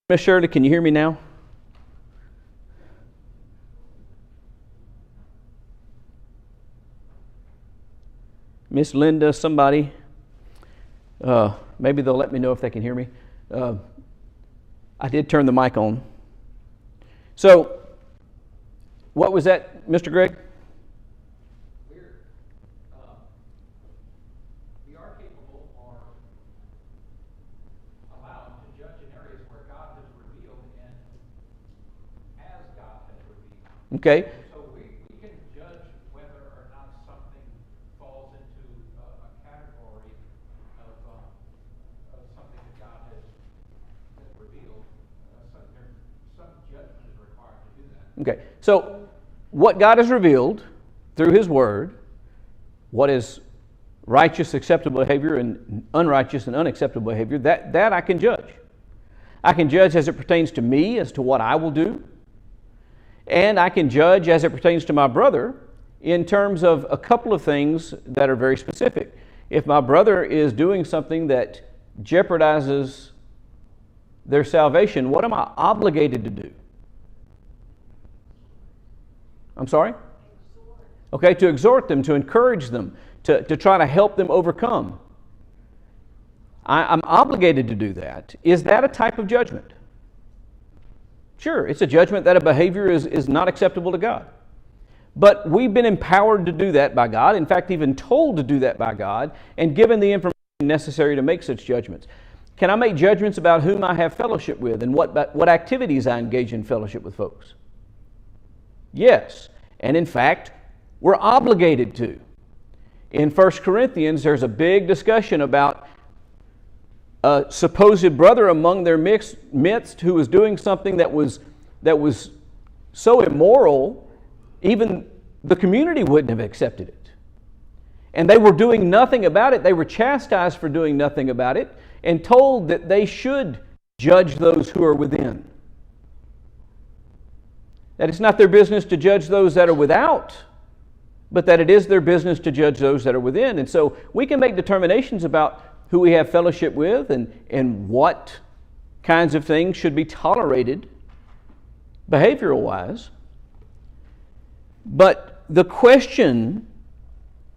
Miss Shirley, can you hear me now? Miss Linda, somebody, maybe they'll let me know if they can hear me. I did turn the mic on. So, what was that, Mr. Greg? We are capable or allowed to judge in areas where God has revealed and as God has revealed. Okay. So we can judge whether or not something falls into a category of something that God has revealed. Some judgment is required to do that. Okay. So, what God has revealed through His Word, what is righteous, acceptable behavior, and unrighteous and unacceptable behavior, that I can judge. I can judge as it pertains to me, as to what I will do. And I can judge as it pertains to my brother in terms of a couple of things that are very specific. If my brother is doing something that jeopardizes their salvation, what am I obligated to do? I'm sorry? Okay, to exhort them, to encourage them, to try to help them overcome. I'm obligated to do that. Is that a type of judgment? Sure, it's a judgment that a behavior is not acceptable to God. But we've been empowered to do that by God, in fact, even told to do that by God, and given the information necessary to make such judgments. Can I make judgments about whom I have fellowship with and what activities I engage in fellowship with folks? Yes, and in fact, we're obligated to. In 1 Corinthians, there's a big discussion about a supposed brother among their midst who was doing something that was so immoral, even the community wouldn't have accepted it. And they were doing nothing about it. They were chastised for doing nothing about it and told that they should judge those who are within. That it's not their business to judge those that are without, but that it is their business to judge those that are within. And so we can make determinations about who we have fellowship with and what kinds of things should be tolerated behavioral-wise. But the question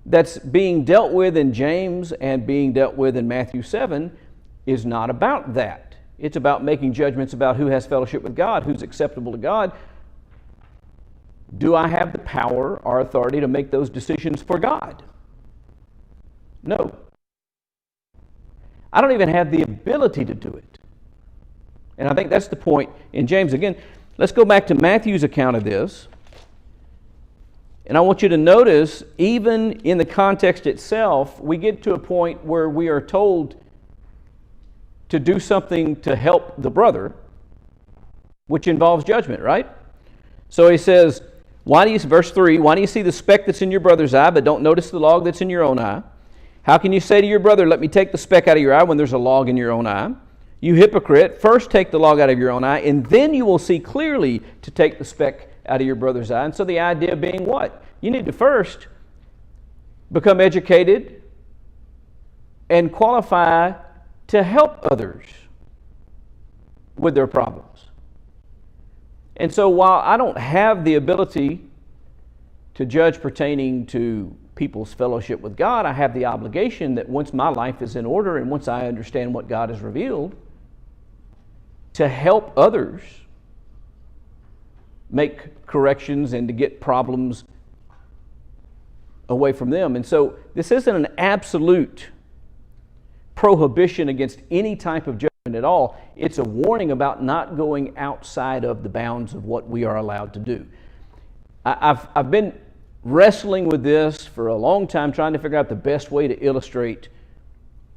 that's being dealt with in James and being dealt with in Matthew 7 is not about that. It's about making judgments about who has fellowship with God, who's acceptable to God. Do I have the power or authority to make those decisions for God? No. I don't even have the ability to do it. And I think that's the point in James. Again, let's go back to Matthew's account of this. And I want you to notice, even in the context itself, we get to a point where we are told to do something to help the brother, which involves judgment, right? So he says, verse 3, why do you see the speck that's in your brother's eye, but don't notice the log that's in your own eye? How can you say to your brother, let me take the speck out of your eye when there's a log in your own eye? You hypocrite, first take the log out of your own eye, and then you will see clearly to take the speck out of your brother's eye. And so the idea being what? You need to first become educated and qualify to help others with their problems. And so while I don't have the ability to judge pertaining to people's fellowship with God, I have the obligation that once my life is in order and once I understand what God has revealed, to help others make corrections and to get problems away from them. And so this isn't an absolute prohibition against any type of judgment at all. It's a warning about not going outside of the bounds of what we are allowed to do. I've been wrestling with this for a long time, trying to figure out the best way to illustrate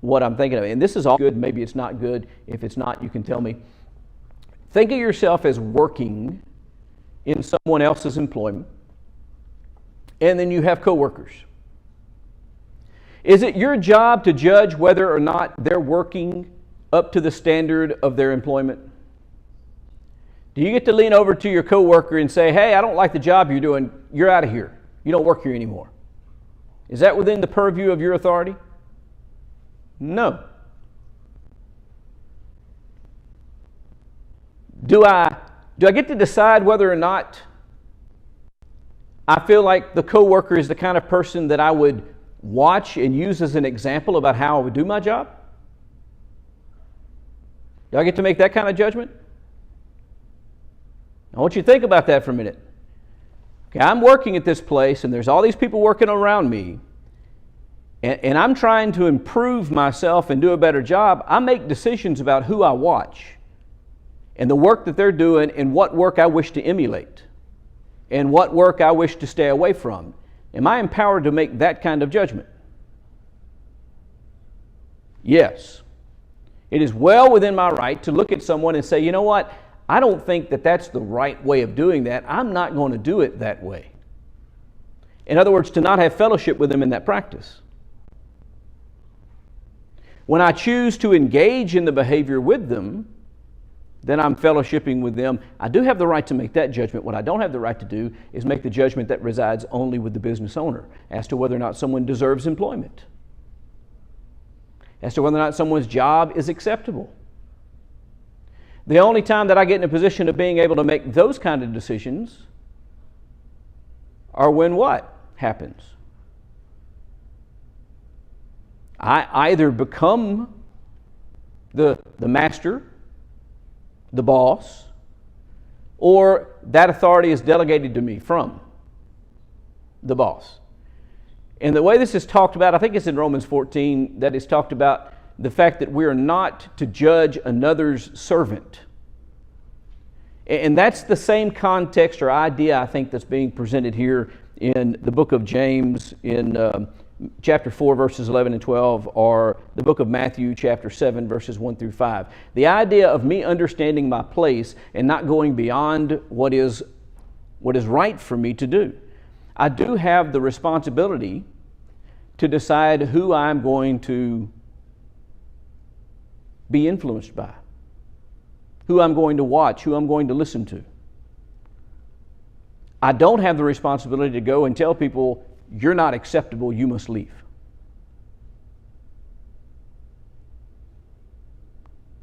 what I'm thinking of. And this is all good, maybe it's not good. If it's not, you can tell me. Think of yourself as working in someone else's employment, and then you have coworkers. Is it your job to judge whether or not they're working up to the standard of their employment? Do you get to lean over to your coworker and say, hey, I don't like the job you're doing, you're out of here. You don't work here anymore. Is that within the purview of your authority? No. Do I get to decide whether or not I feel like the coworker is the kind of person that I would watch and use as an example about how I would do my job? Do I get to make that kind of judgment? I want you to think about that for a minute. Okay, I'm working at this place and there's all these people working around me, and I'm trying to improve myself and do a better job. I make decisions about who I watch and the work that they're doing and what work I wish to emulate and what work I wish to stay away from. Am I empowered to make that kind of judgment? Yes. It is well within my right to look at someone and say, you know what? I don't think that that's the right way of doing that. I'm not going to do it that way. In other words, to not have fellowship with them in that practice. When I choose to engage in the behavior with them, then I'm fellowshipping with them. I do have the right to make that judgment. What I don't have the right to do is make the judgment that resides only with the business owner as to whether or not someone deserves employment, as to whether or not someone's job is acceptable. The only time that I get in a position of being able to make those kind of decisions are when what happens? I either become the master, the boss, or that authority is delegated to me from the boss. And the way this is talked about, I think it's in Romans 14, that is talked about the fact that we are not to judge another's servant. And that's the same context or idea, I think, that's being presented here in the book of James in chapter 4, verses 11 and 12, or the book of Matthew, chapter 7, verses 1 through 5. The idea of me understanding my place and not going beyond what is right for me to do. I do have the responsibility to decide who I'm going to be influenced by, who I'm going to watch, who I'm going to listen to. I don't have the responsibility to go and tell people, you're not acceptable, you must leave.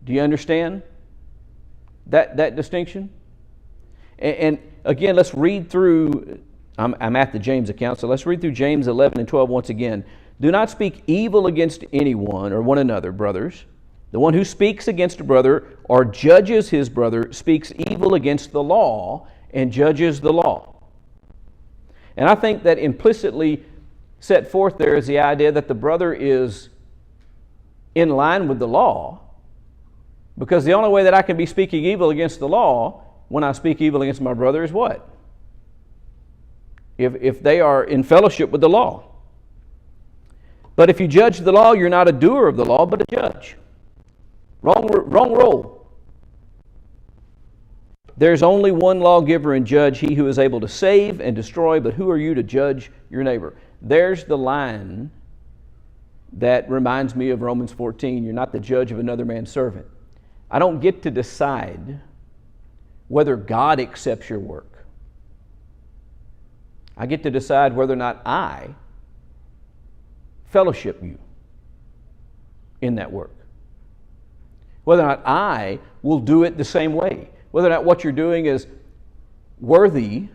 Do you understand that distinction? And again, let's read through, I'm at the James account, so let's read through James 11 and 12 once again. Do not speak evil against anyone or one another, brothers. The one who speaks against a brother or judges his brother speaks evil against the law and judges the law. And I think that implicitly set forth there is the idea that the brother is in line with the law, because the only way that I can be speaking evil against the law when I speak evil against my brother is what? If they are in fellowship with the law. But if you judge the law, you're not a doer of the law, but a judge. Wrong role. There's only one lawgiver and judge, he who is able to save and destroy, but who are you to judge your neighbor? There's the line that reminds me of Romans 14. You're not the judge of another man's servant. I don't get to decide whether God accepts your work. I get to decide whether or not I fellowship you in that work. Whether or not I will do it the same way. Whether or not what you're doing is worthy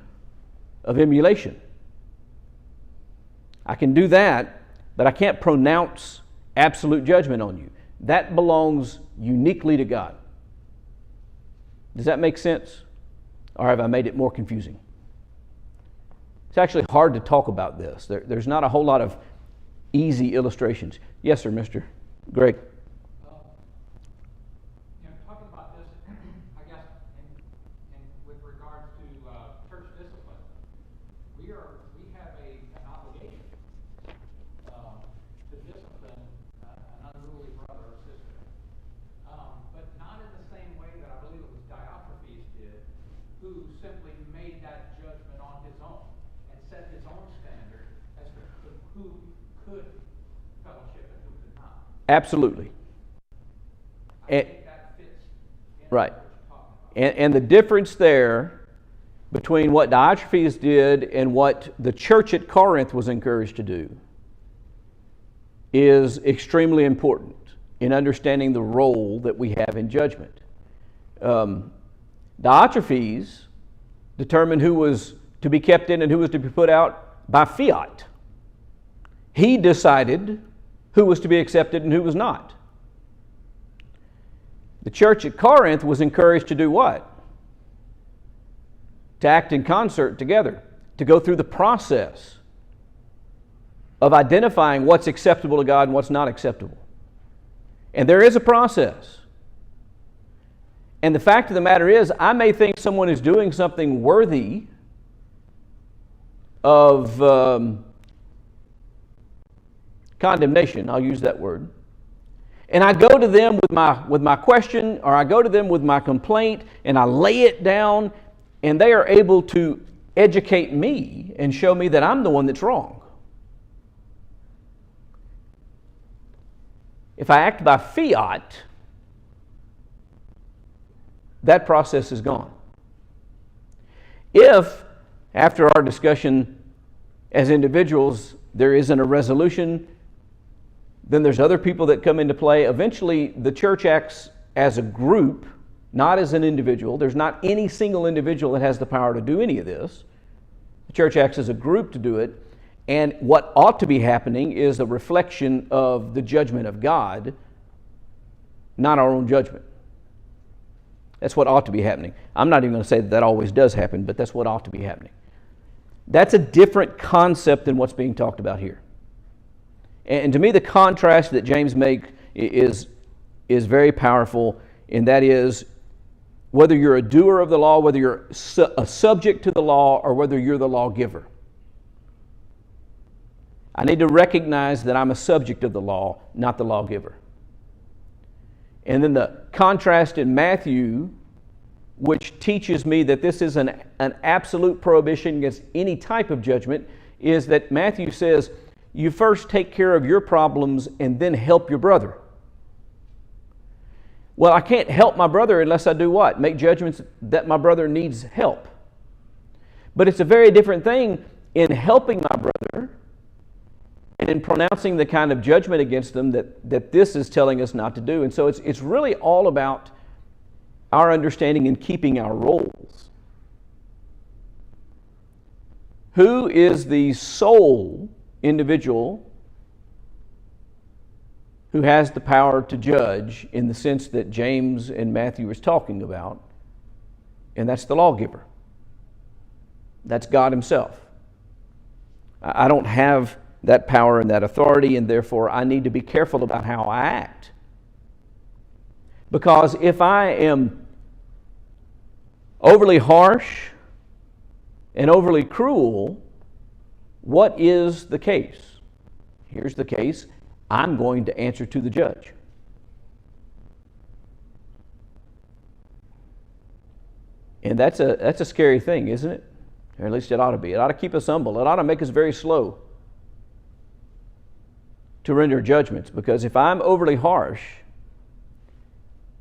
of emulation. I can do that, but I can't pronounce absolute judgment on you. That belongs uniquely to God. Does that make sense? Or have I made it more confusing? It's actually hard to talk about this. There's not a whole lot of easy illustrations. Yes, sir, Mr. Greg. Talking about this, I guess, in with regards to church discipline, we have an obligation to discipline an unruly brother or sister, but not in the same way that I believe it was Diotrephes did, who simply made that judgment on his own and set his own standard as to who could fellowship and who could not. Absolutely. I think that fits in Right. what you're talking about. And the difference there between what Diotrephes did and what the church at Corinth was encouraged to do is extremely important in understanding the role that we have in judgment. Diotrephes determined who was to be kept in and who was to be put out by fiat. He decided who was to be accepted and who was not. The church at Corinth was encouraged to do what? To act in concert together, to go through the process of identifying what's acceptable to God and what's not acceptable. And there is a process. And the fact of the matter is, I may think someone is doing something worthy of condemnation, I'll use that word, and I go to them with my question, or I go to them with my complaint, and I lay it down, and they are able to educate me and show me that I'm the one that's wrong. If I act by fiat, that process is gone. If, after our discussion as individuals, there isn't a resolution, then there's other people that come into play. Eventually, the church acts as a group, not as an individual. There's not any single individual that has the power to do any of this. The church acts as a group to do it. And what ought to be happening is a reflection of the judgment of God, not our own judgment. That's what ought to be happening. I'm not even going to say that that always does happen, but that's what ought to be happening. That's a different concept than what's being talked about here. And to me, the contrast that James makes is very powerful, and that is whether you're a doer of the law, whether you're a subject to the law, or whether you're the lawgiver. I need to recognize that I'm a subject of the law, not the lawgiver. And then the contrast in Matthew, which teaches me that this is an absolute prohibition against any type of judgment, is that Matthew says, you first take care of your problems and then help your brother. Well, I can't help my brother unless I do what? Make judgments that my brother needs help. But it's a very different thing in helping my brother and in pronouncing the kind of judgment against them that this is telling us not to do. And so it's really all about our understanding and keeping our roles. Who is the sole individual who has the power to judge in the sense that James and Matthew is talking about? And that's the lawgiver. That's God Himself. I don't have that power and that authority, and therefore I need to be careful about how I act. Because if I am overly harsh and overly cruel, what is the case? Here's the case. I'm going to answer to the judge. And that's a scary thing, isn't it? Or at least it ought to be. It ought to keep us humble. It ought to make us very slow to render judgments. Because if I'm overly harsh,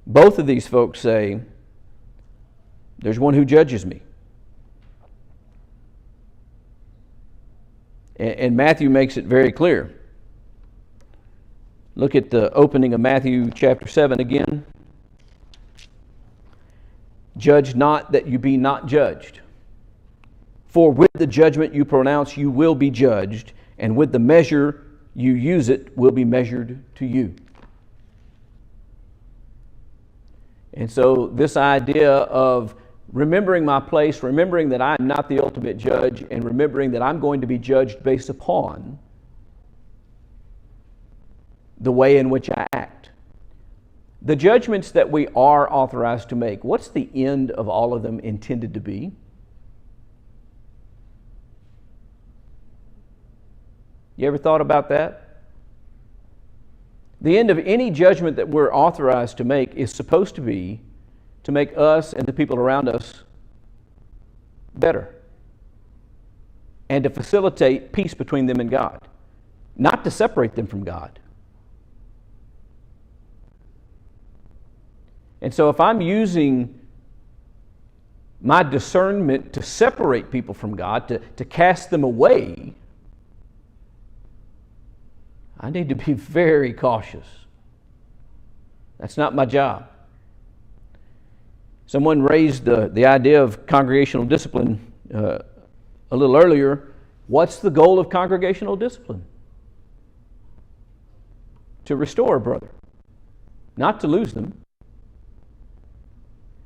both of these folks say, there's one who judges me. And Matthew makes it very clear. Look at the opening of Matthew chapter 7 again. Judge not that you be not judged. For with the judgment you pronounce you will be judged, and with the measure you use it will be measured to you. And so this idea of remembering my place, remembering that I'm not the ultimate judge, and remembering that I'm going to be judged based upon the way in which I act. The judgments that we are authorized to make, what's the end of all of them intended to be? You ever thought about that? The end of any judgment that we're authorized to make is supposed to be to make us and the people around us better and to facilitate peace between them and God, not to separate them from God. And so if I'm using my discernment to separate people from God, to cast them away, I need to be very cautious. That's not my job. Someone raised the idea of congregational discipline a little earlier. What's the goal of congregational discipline? To restore a brother, not to lose them.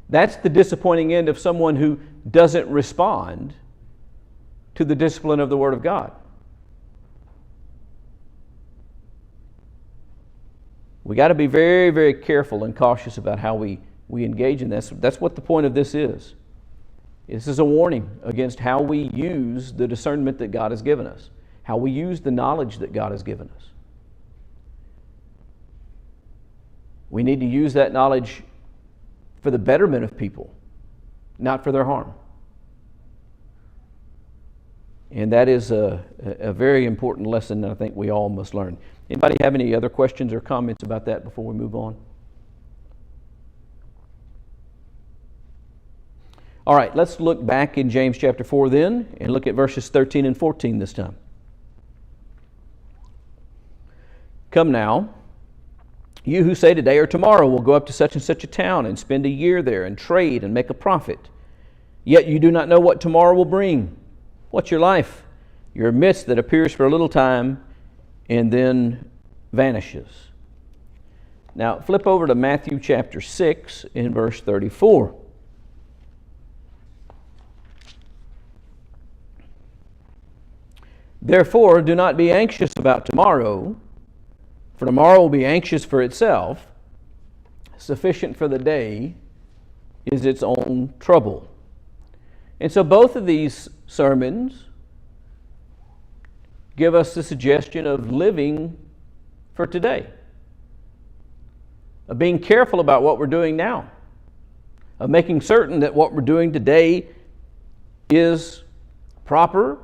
That's the disappointing end of someone who doesn't respond to the discipline of the Word of God. We got to be very, very careful and cautious about how we engage in this. That's what the point of this is. This is a warning against how we use the discernment that God has given us, how we use the knowledge that God has given us. We need to use that knowledge for the betterment of people, not for their harm. And that is a very important lesson that I think we all must learn. Anybody have any other questions or comments about that before we move on? All right, let's look back in James chapter 4 then and look at verses 13 and 14 this time. Come now, you who say today or tomorrow we'll go up to such and such a town and spend a year there and trade and make a profit. Yet you do not know what tomorrow will bring. What's your life? You're a mist that appears for a little time and then vanishes. Now flip over to Matthew chapter 6 in verse 34. Therefore, do not be anxious about tomorrow, for tomorrow will be anxious for itself. Sufficient for the day is its own trouble. And so both of these sermons give us the suggestion of living for today, of being careful about what we're doing now, of making certain that what we're doing today is proper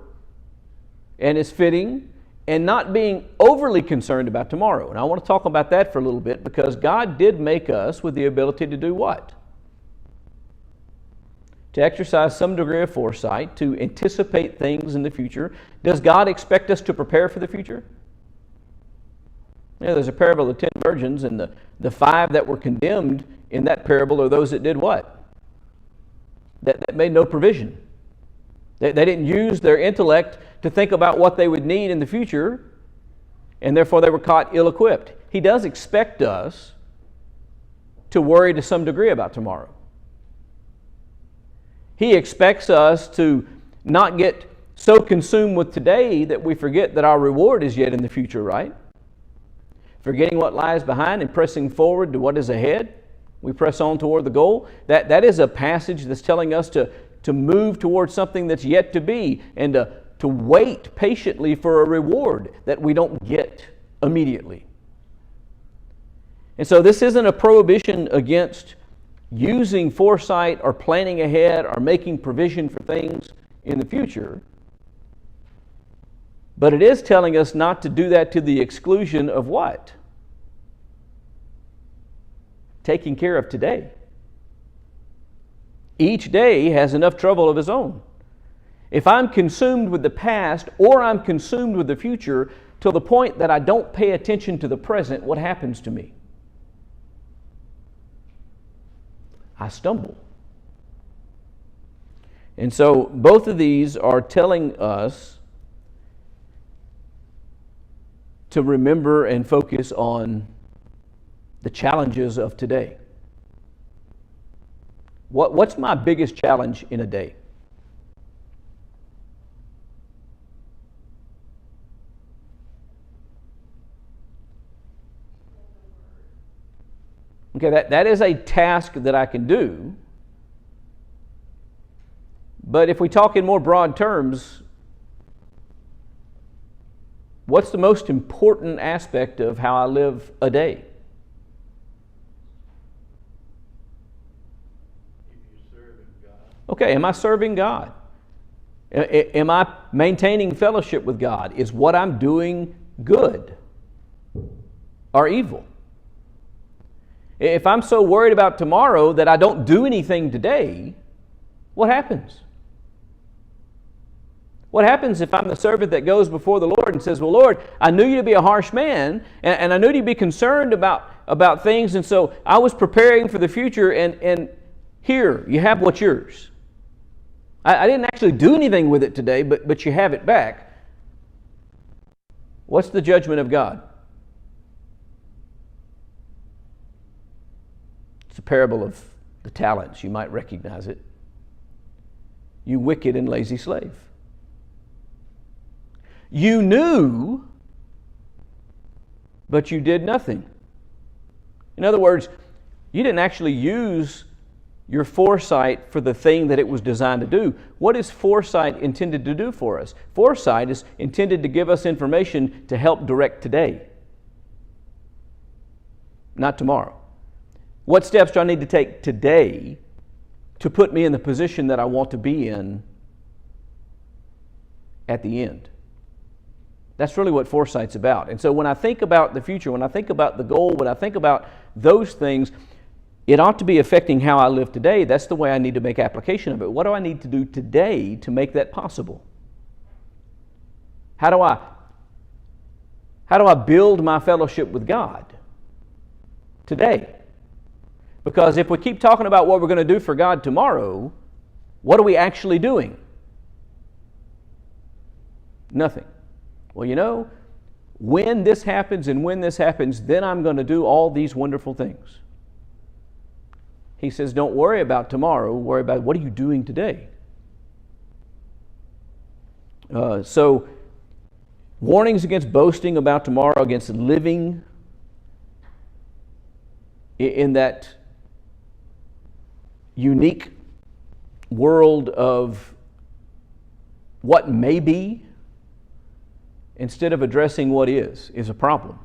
and is fitting, and not being overly concerned about tomorrow. And I want to talk about that for a little bit, because God did make us with the ability to do what? To exercise some degree of foresight, to anticipate things in the future. Does God expect us to prepare for the future? You know, there's a parable of the 10 virgins, and the 5 that were condemned in that parable are those that did what? That made no provision. They didn't use their intellect to think about what they would need in the future, and therefore they were caught ill-equipped. He does expect us to worry to some degree about tomorrow. He expects us to not get so consumed with today that we forget that our reward is yet in the future, right? Forgetting what lies behind and pressing forward to what is ahead, we press on toward the goal. That is a passage that's telling us to move towards something that's yet to be, and to wait patiently for a reward that we don't get immediately. And so this isn't a prohibition against using foresight or planning ahead or making provision for things in the future, but it is telling us not to do that to the exclusion of what? Taking care of today. Each day has enough trouble of its own. If I'm consumed with the past, or I'm consumed with the future to the point that I don't pay attention to the present, what happens to me? I stumble. And so both of these are telling us to remember and focus on the challenges of today. What's my biggest challenge in a day? Okay, that is a task that I can do. But if we talk in more broad terms, what's the most important aspect of how I live a day? Okay, am I serving God? Am I maintaining fellowship with God? Is what I'm doing good or evil? If I'm so worried about tomorrow that I don't do anything today, what happens? What happens if I'm the servant that goes before the Lord and says, well, Lord, I knew you to be a harsh man, and I knew you'd be concerned about things, and so I was preparing for the future, and Here, you have what's yours. I didn't actually do anything with it today, but you have it back. What's the judgment of God? It's a parable of the talents. You might recognize it. You wicked and lazy slave. You knew, but you did nothing. In other words, you didn't actually use your foresight for the thing that it was designed to do. What is foresight intended to do for us? Foresight is intended to give us information to help direct today, not tomorrow. What steps do I need to take today to put me in the position that I want to be in at the end? That's really what foresight's about. And so when I think about the future, when I think about the goal, when I think about those things, it ought to be affecting how I live today. That's the way I need to make application of it. What do I need to do today to make that possible? How do I build my fellowship with God today? Because if we keep talking about what we're going to do for God tomorrow, what are we actually doing? Nothing. Well, when this happens and when this happens, then I'm going to do all these wonderful things. He says, don't worry about tomorrow. Worry about what are you doing today. So, warnings against boasting about tomorrow, against living in that unique world of what may be, instead of addressing what is a problem.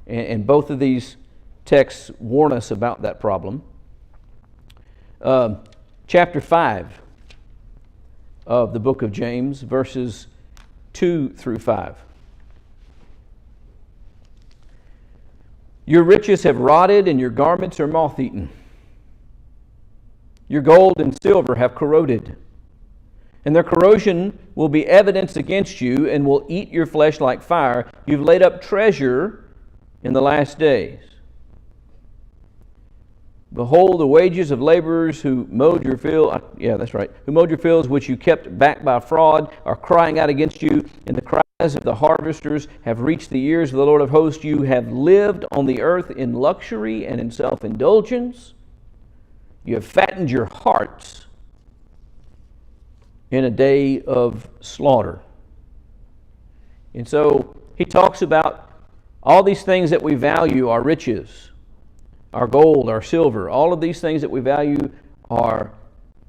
And both of these texts warn us about that problem. Chapter 5 of the book of James, verses 2 through 5. Your riches have rotted and your garments are moth-eaten. Your gold and silver have corroded, and their corrosion will be evidence against you and will eat your flesh like fire. You've laid up treasure in the last days. Behold, the wages of laborers who mowed your field, who mowed your fields, which you kept back by fraud, are crying out against you, and the cries of the harvesters have reached the ears of the Lord of hosts. You have lived on the earth in luxury and in self-indulgence. You have fattened your hearts in a day of slaughter. And so he talks about all these things that we value, our riches, our gold, our silver, all of these things that we value are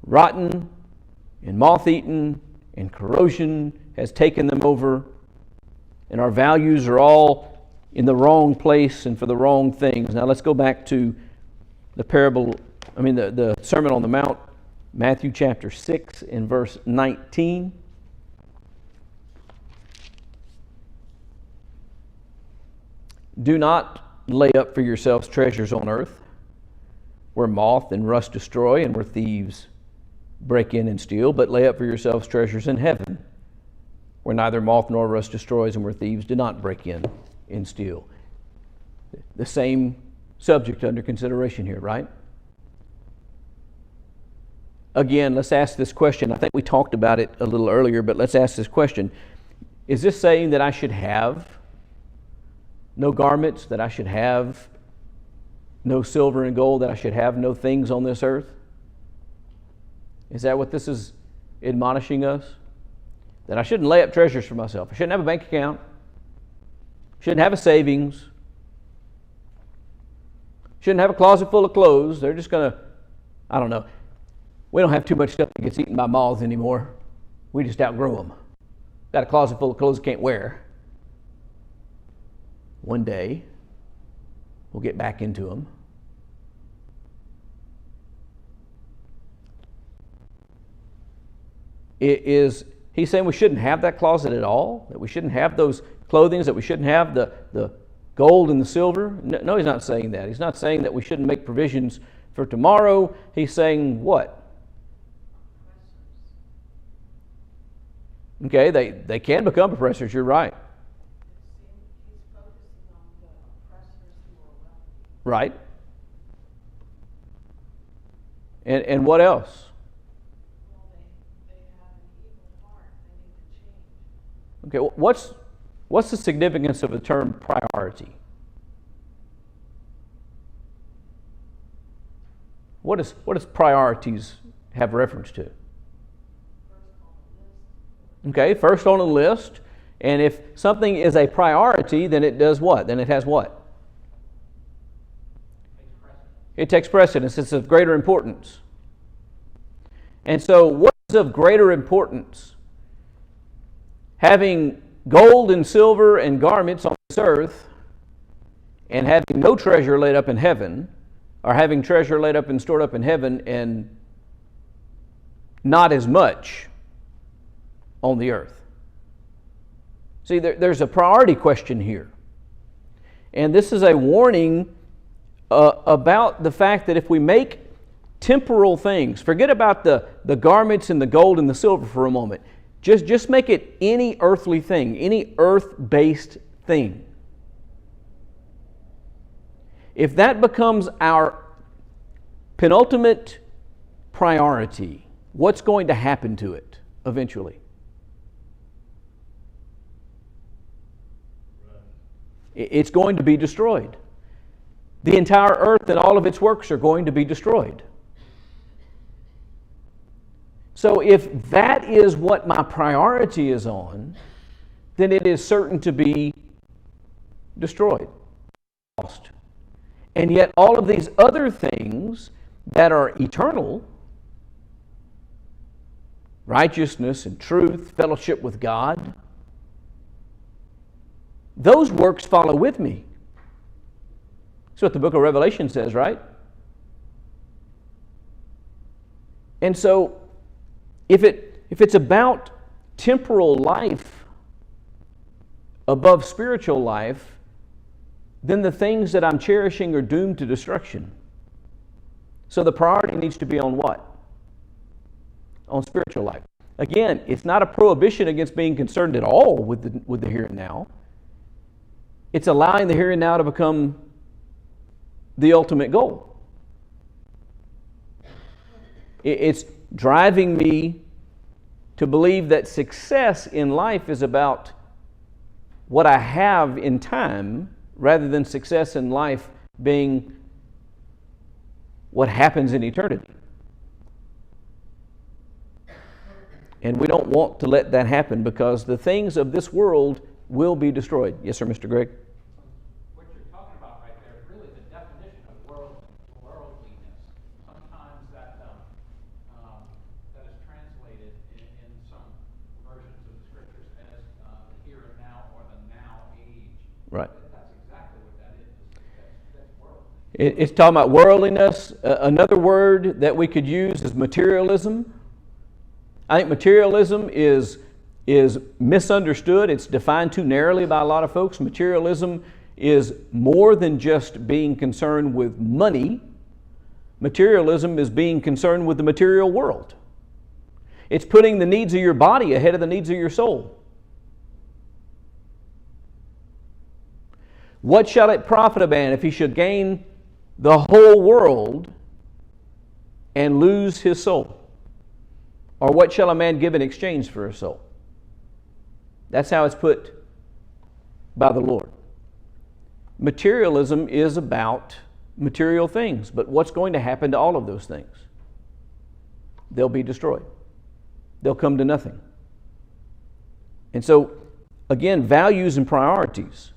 rotten and moth-eaten, and corrosion has taken them over, and our values are all in the wrong place and for the wrong things. Now let's go back to the Sermon on the Mount, Matthew chapter 6 and verse 19. Do not lay up for yourselves treasures on earth, where moth and rust destroy and where thieves break in and steal, but lay up for yourselves treasures in heaven, where neither moth nor rust destroys and where thieves do not break in and steal. The same subject under consideration here, right? Again, let's ask this question. I think we talked about it a little earlier, but let's ask this question. Is this saying that I should have no garments, that I should have no silver and gold, that I should have no things on this earth? Is that what this is admonishing us? That I shouldn't lay up treasures for myself. I shouldn't have a bank account. Shouldn't have a savings. Shouldn't have a closet full of clothes. They're just going to, I don't know. We don't have too much stuff that gets eaten by moths anymore. We just outgrow them. Got a closet full of clothes I can't wear. One day, we'll get back into them. He's saying we shouldn't have that closet at all? That we shouldn't have those clothings? That we shouldn't have the gold and the silver? No, he's not saying that. He's not saying that we shouldn't make provisions for tomorrow. He's saying what? Okay, they can become oppressors, you're right. Right. And what else? Well, they have an evil heart. They need to change. Okay, what's the significance of the term priority? What does priorities have reference to? Okay, first on the list. And if something is a priority, then it does what? Then it has what? It takes precedence. It's of greater importance. And so what is of greater importance? Having gold and silver and garments on this earth and having no treasure laid up in heaven, or having treasure laid up and stored up in heaven and not as much on the earth. See, there's a priority question here. And this is a warning about the fact that if we make temporal things, forget about the garments and the gold and the silver for a moment. Just make it any earthly thing, any earth-based thing. If that becomes our penultimate priority, what's going to happen to it eventually? It's going to be destroyed. The entire earth and all of its works are going to be destroyed. So if that is what my priority is on, then it is certain to be destroyed, lost. And yet all of these other things that are eternal, righteousness and truth, fellowship with God, those works follow with me. That's what the book of Revelation says, right? And so, if it's about temporal life above spiritual life, then the things that I'm cherishing are doomed to destruction. So the priority needs to be on what? On spiritual life. Again, it's not a prohibition against being concerned at all with the here and now. It's allowing the here and now to become the ultimate goal. It's driving me to believe that success in life is about what I have in time rather than success in life being what happens in eternity. And we don't want to let that happen because the things of this world will be destroyed. Yes, sir, Mr. Greg? What you're talking about right there is really the definition of worldliness. Sometimes that is translated in some versions of the scriptures as the here and now or the now age. Right. That's exactly what that is. That's worldly. It's talking about worldliness. Another word that we could use is materialism. I think materialism is misunderstood. It's defined too narrowly by a lot of folks. Materialism is more than just being concerned with money. Materialism is being concerned with the material world. It's putting the needs of your body ahead of the needs of your soul. What shall it profit a man if he should gain the whole world and lose his soul? Or what shall a man give in exchange for his soul? That's how it's put by the Lord. Materialism is about material things, but what's going to happen to all of those things? They'll be destroyed. They'll come to nothing. And so, again, values and priorities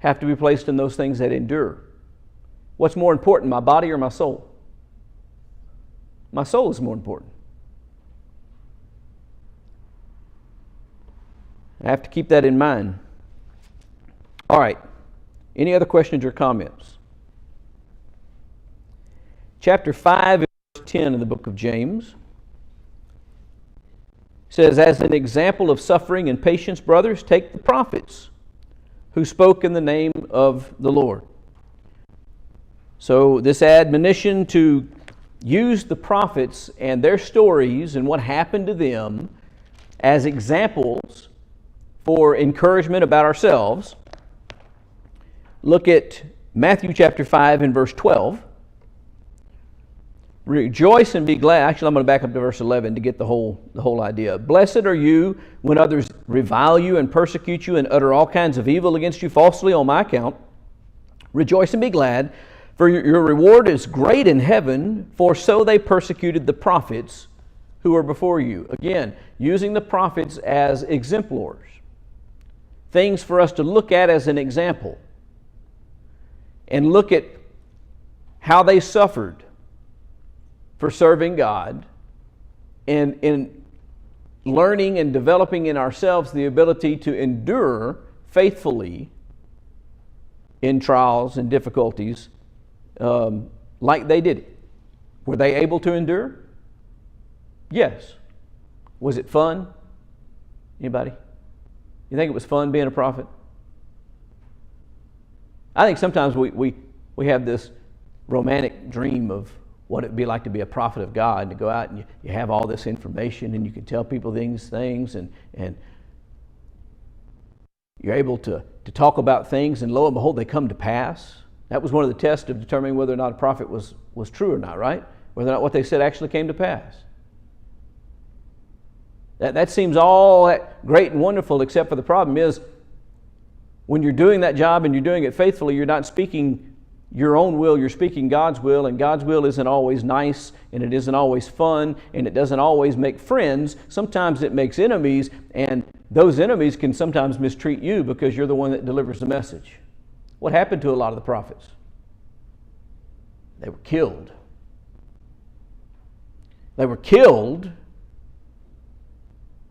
have to be placed in those things that endure. What's more important, my body or my soul? My soul is more important. I have to keep that in mind. All right. Any other questions or comments? Chapter 5 and verse 10 of the book of James says, as an example of suffering and patience, brothers, take the prophets who spoke in the name of the Lord. So this admonition to use the prophets and their stories and what happened to them as examples for encouragement about ourselves. Look at Matthew chapter 5 and verse 12. Rejoice and be glad. Actually, I'm going to back up to verse 11 to get the whole idea. Blessed are you when others revile you and persecute you and utter all kinds of evil against you falsely on my account. Rejoice and be glad, for your reward is great in heaven, for so they persecuted the prophets who were before you. Again, using the prophets as exemplars. Things for us to look at as an example. And look at how they suffered for serving God, and in learning and developing in ourselves the ability to endure faithfully in trials and difficulties like they did it. Were they able to endure? Yes. Was it fun? Anybody? You think it was fun being a prophet? I think sometimes we have this romantic dream of what it would be like to be a prophet of God, and to go out and you have all this information and you can tell people things and you're able to talk about things, and lo and behold, they come to pass. That was one of the tests of determining whether or not a prophet was true or not, right? Whether or not what they said actually came to pass. That seems all that great and wonderful, except for the problem is when you're doing that job and you're doing it faithfully, you're not speaking your own will, you're speaking God's will, and God's will isn't always nice, and it isn't always fun, and it doesn't always make friends. Sometimes it makes enemies, and those enemies can sometimes mistreat you because you're the one that delivers the message. What happened to a lot of the prophets? They were killed. They were killed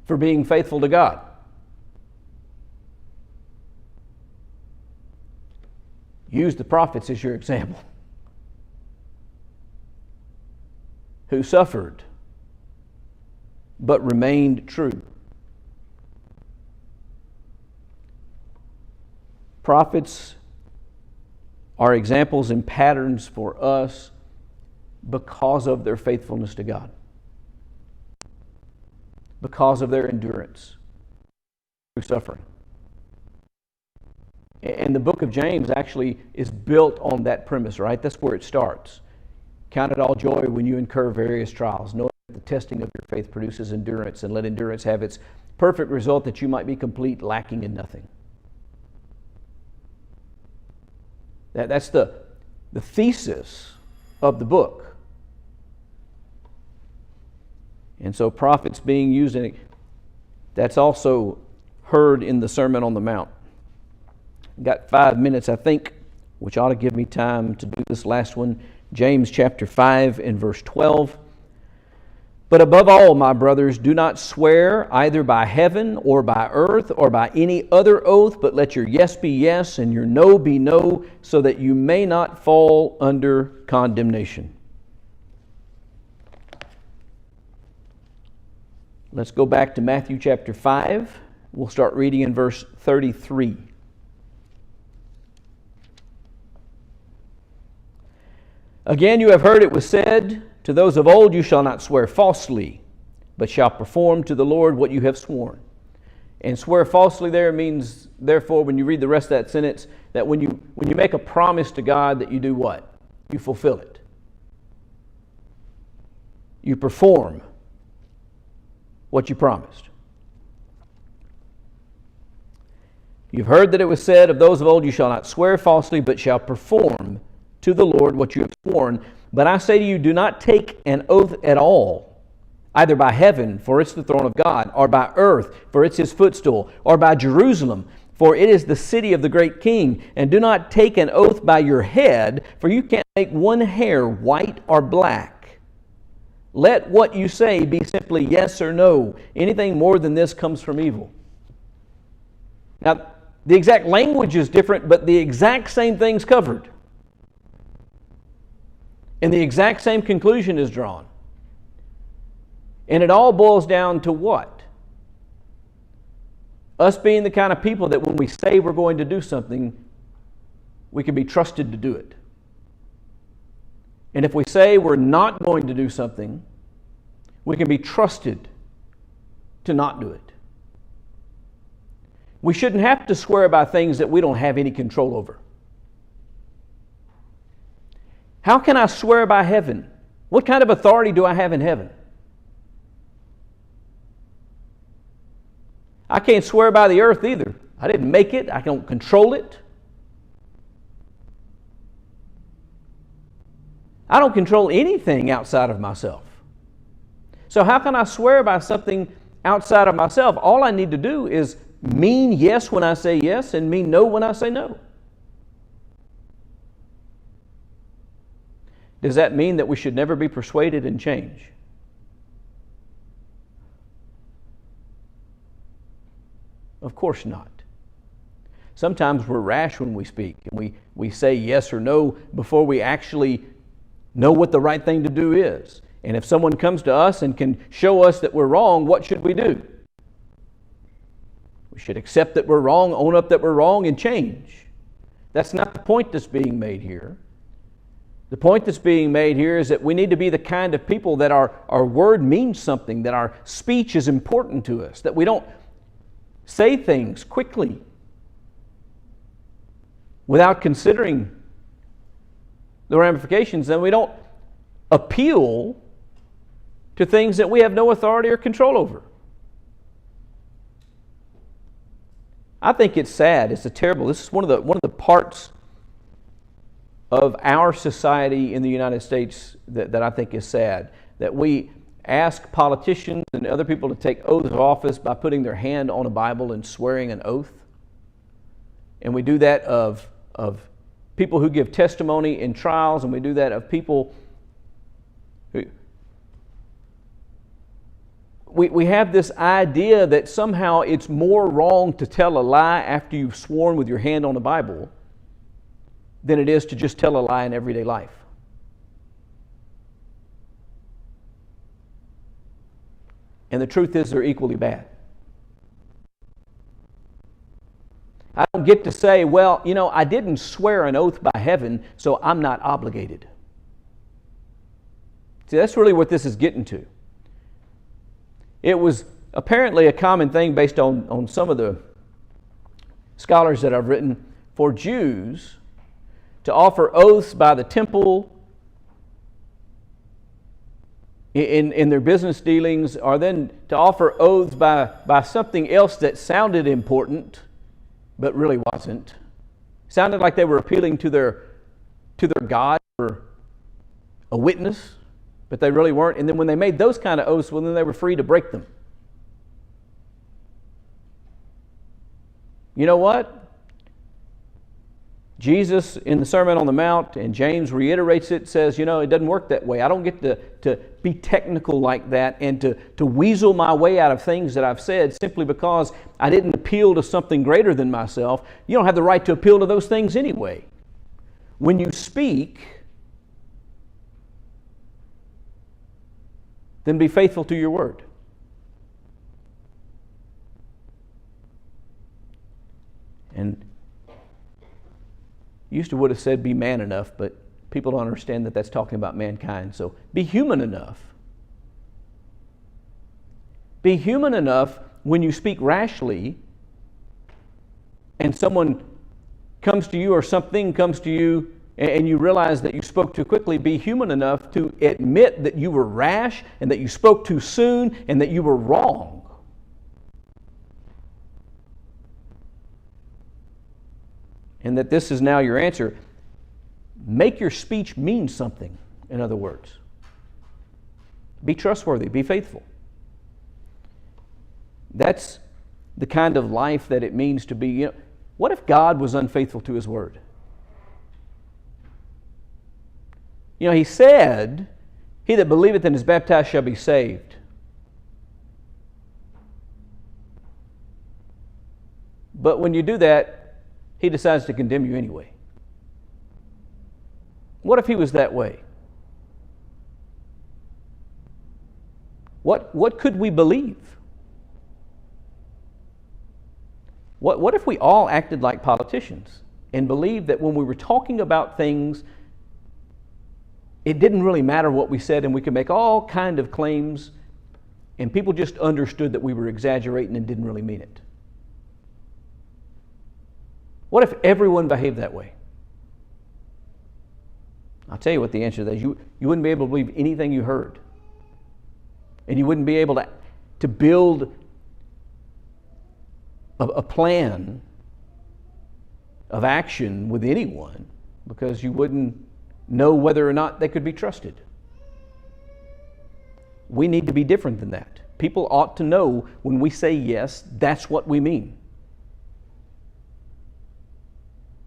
for being faithful to God. Use the prophets as your example, who suffered but remained true. Prophets are examples and patterns for us because of their faithfulness to God, because of their endurance through suffering. And the book of James actually is built on that premise, right? That's where it starts. Count it all joy when you incur various trials, knowing that the testing of your faith produces endurance, and let endurance have its perfect result, that you might be complete, lacking in nothing. That's the thesis of the book. And so prophets being used in it, that's also heard in the Sermon on the Mount. Got 5 minutes, I think, which ought to give me time to do this last one. James chapter 5 and verse 12. But above all, my brothers, do not swear either by heaven or by earth or by any other oath, but let your yes be yes and your no be no, so that you may not fall under condemnation. Let's go back to Matthew chapter 5. We'll start reading in verse 33. Again, you have heard it was said to those of old, you shall not swear falsely, but shall perform to the Lord what you have sworn. And swear falsely there means, therefore, when you read the rest of that sentence, that when you make a promise to God, that you do what? You fulfill it. You perform what you promised. You've heard that it was said of those of old, you shall not swear falsely, but shall perform to the Lord what you have sworn. But I say to you, do not take an oath at all, either by heaven, for it's the throne of God, or by earth, for it's his footstool, or by Jerusalem, for it is the city of the great king. And do not take an oath by your head, for you can't make one hair white or black. Let what you say be simply yes or no. Anything more than this comes from evil. Now, the exact language is different, but the exact same thing's covered. And the exact same conclusion is drawn. And it all boils down to what? Us being the kind of people that when we say we're going to do something, we can be trusted to do it. And if we say we're not going to do something, we can be trusted to not do it. We shouldn't have to swear by things that we don't have any control over. How can I swear by heaven What kind of authority do I have in heaven? I can't swear by the earth either. I didn't make it. I don't control it. I don't control anything outside of myself. So how can I swear by something outside of myself? All I need to do is mean yes when I say yes and mean no when I say no. Does that mean that we should never be persuaded and change? Of course not. Sometimes we're rash when we speak, and we say yes or no before we actually know what the right thing to do is. And if someone comes to us and can show us that we're wrong, what should we do? We should accept that we're wrong, own up that we're wrong, and change. That's not the point that's being made here. The point that's being made here is that we need to be the kind of people that our word means something, that our speech is important to us, that we don't say things quickly without considering the ramifications, and we don't appeal to things that we have no authority or control over. I think it's sad. It's terrible. This is one of the parts of our society in the United States that I think is sad, that we ask politicians and other people to take oaths of office by putting their hand on a Bible and swearing an oath. And we do that of people who give testimony in trials, and we do that of people who... We have this idea that somehow it's more wrong to tell a lie after you've sworn with your hand on a Bible than it is to just tell a lie in everyday life. And the truth is they're equally bad. I don't get to say, well, I didn't swear an oath by heaven, so I'm not obligated. See, that's really what this is getting to. It was apparently a common thing based on some of the scholars that I've written for Jews to offer oaths by the temple in their business dealings, or then to offer oaths by something else that sounded important but really wasn't. Sounded like they were appealing to their God for a witness, but they really weren't. And then when they made those kind of oaths, well, then they were free to break them. You know what? Jesus in the Sermon on the Mount, and James reiterates it, says, it doesn't work that way. I don't get to be technical like that and to weasel my way out of things that I've said simply because I didn't appeal to something greater than myself. You don't have the right to appeal to those things anyway. When you speak, then be faithful to your word. And used to would have said be man enough, but people don't understand that that's talking about mankind. So be human enough. Be human enough when you speak rashly and someone comes to you or something comes to you and you realize that you spoke too quickly. Be human enough to admit that you were rash and that you spoke too soon and that you were wrong. And that this is now your answer. Make your speech mean something, in other words. Be trustworthy, be faithful. That's the kind of life that it means to be. What if God was unfaithful to His word? He said, "He that believeth and is baptized shall be saved." But when you do that, He decides to condemn you anyway. What if He was that way? What could we believe? What if we all acted like politicians and believed that when we were talking about things, it didn't really matter what we said and we could make all kind of claims and people just understood that we were exaggerating and didn't really mean it? What if everyone behaved that way? I'll tell you what the answer to that is. You wouldn't be able to believe anything you heard. And you wouldn't be able to build a plan of action with anyone because you wouldn't know whether or not they could be trusted. We need to be different than that. People ought to know when we say yes, that's what we mean.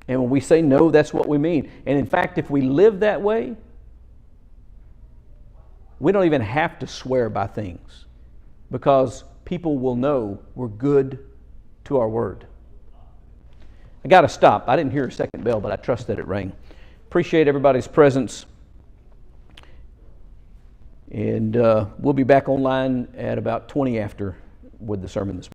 And when we say no, that's what we mean. And in fact, if we live that way, we don't even have to swear by things because people will know we're good to our word. I got to stop. I didn't hear a second bell, but I trust that it rang. Appreciate everybody's presence. And we'll be back online at about 20 after with the sermon this morning.